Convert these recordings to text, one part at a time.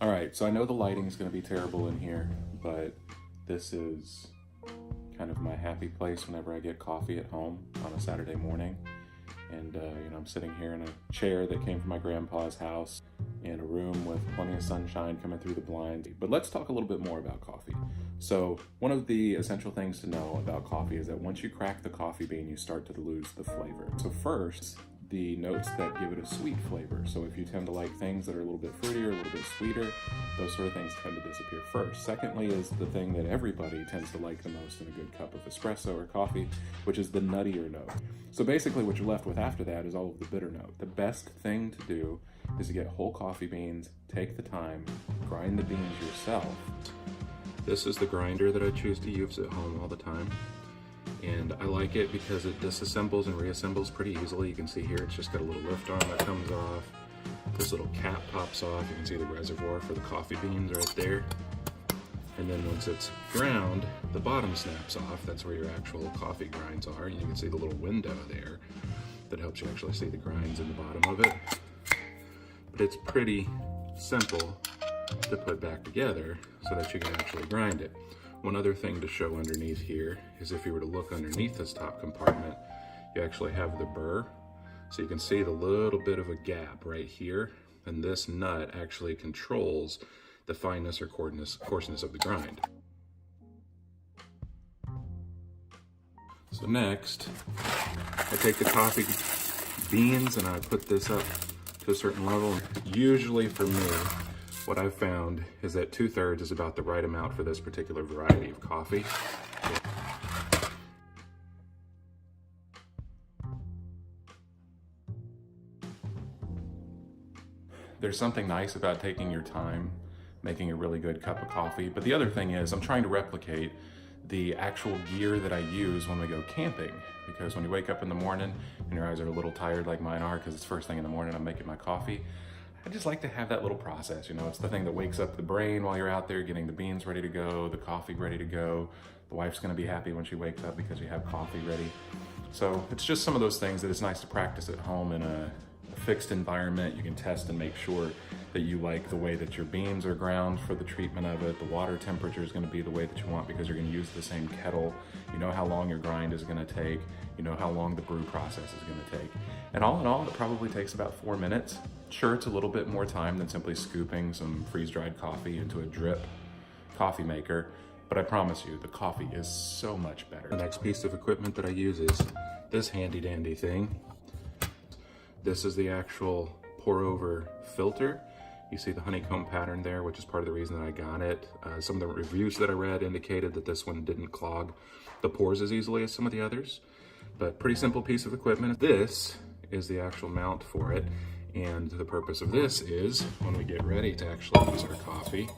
All right, so I know the lighting is going to be terrible in here, but this is kind of my happy place whenever I get coffee at home on a Saturday morning. And I'm sitting here in a chair that came from my grandpa's house in a room with plenty of sunshine coming through the blinds. But let's talk a little bit more about coffee. So one of the essential things to know about coffee is that once you crack the coffee bean, you start to lose the flavor. So first, the notes that give it a sweet flavor. So if you tend to like things that are a little bit fruitier, a little bit sweeter, those sort of things tend to disappear first. Secondly is the thing that everybody tends to like the most in a good cup of espresso or coffee, which is the nuttier note. So basically what you're left with after that is all of the bitter note. The best thing to do is to get whole coffee beans, take the time, grind the beans yourself. This is the grinder that I choose to use at home all the time. And I like it because it disassembles and reassembles pretty easily. You can see here it's just got a little lift arm that comes off. This little cap pops off. You can see the reservoir for the coffee beans right there. And then once it's ground, the bottom snaps off. That's where your actual coffee grinds are. And you can see the little window there that helps you actually see the grinds in the bottom of it. But it's pretty simple to put back together so that you can actually grind it. One other thing to show underneath here is if you were to look underneath this top compartment, you actually have the burr. So you can see the little bit of a gap right here. And this nut actually controls the fineness or coarseness of the grind. So next, I take the coffee beans and I put this up to a certain level. Usually for me, what I've found is that 2/3 is about the right amount for this particular variety of coffee. There's something nice about taking your time, making a really good cup of coffee. But the other thing is I'm trying to replicate the actual gear that I use when we go camping. Because when you wake up in the morning and your eyes are a little tired like mine are because it's first thing in the morning I'm making my coffee, I just like to have that little process, it's the thing that wakes up the brain while you're out there getting the beans ready to go, the coffee ready to go. The wife's gonna be happy when she wakes up because you have coffee ready. So it's just some of those things that it's nice to practice at home in a fixed environment. You can test and make sure that you like the way that your beans are ground for the treatment of it. The water temperature is gonna be the way that you want because you're gonna use the same kettle. You know how long your grind is gonna take. You know how long the brew process is gonna take. And all in all, it probably takes about 4 minutes. Sure, it's a little bit more time than simply scooping some freeze-dried coffee into a drip coffee maker, but I promise you, the coffee is so much better. The next piece of equipment that I use is this handy dandy thing. This is the actual pour-over filter. You see the honeycomb pattern there, which is part of the reason that I got it. Some of the reviews that I read indicated that this one didn't clog the pores as easily as some of the others, but pretty simple piece of equipment. This is the actual mount for it. And the purpose of this is when we get ready to actually use our coffee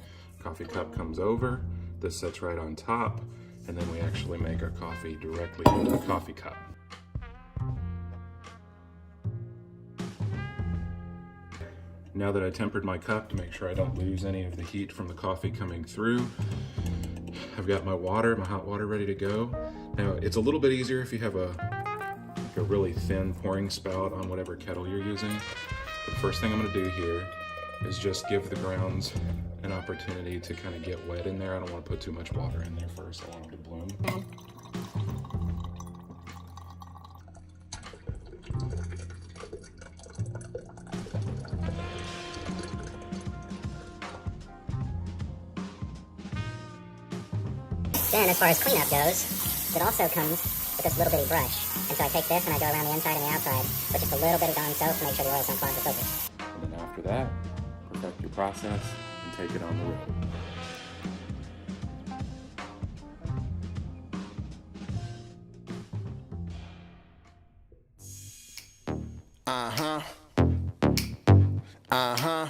cup comes over, this sits right on top, and then we actually make our coffee directly into the coffee cup. Now that I tempered my cup to make sure I don't lose any of the heat from the coffee coming through, I've got my water, my hot water ready to go. Now it's a little bit easier if you have a really thin pouring spout on whatever kettle you're using. But the first thing I'm gonna do here is just give the grounds an opportunity to kind of get wet in there. I don't want to put too much water in there first. I want them to bloom. Then as far as cleanup goes, it also comes with this little bitty brush. And so I take this and I go around the inside and the outside with just a little bit of Dawn soap to make sure the oil's not clogged the filter. And then after that, perfect your process and take it on the road. Uh-huh. Uh-huh.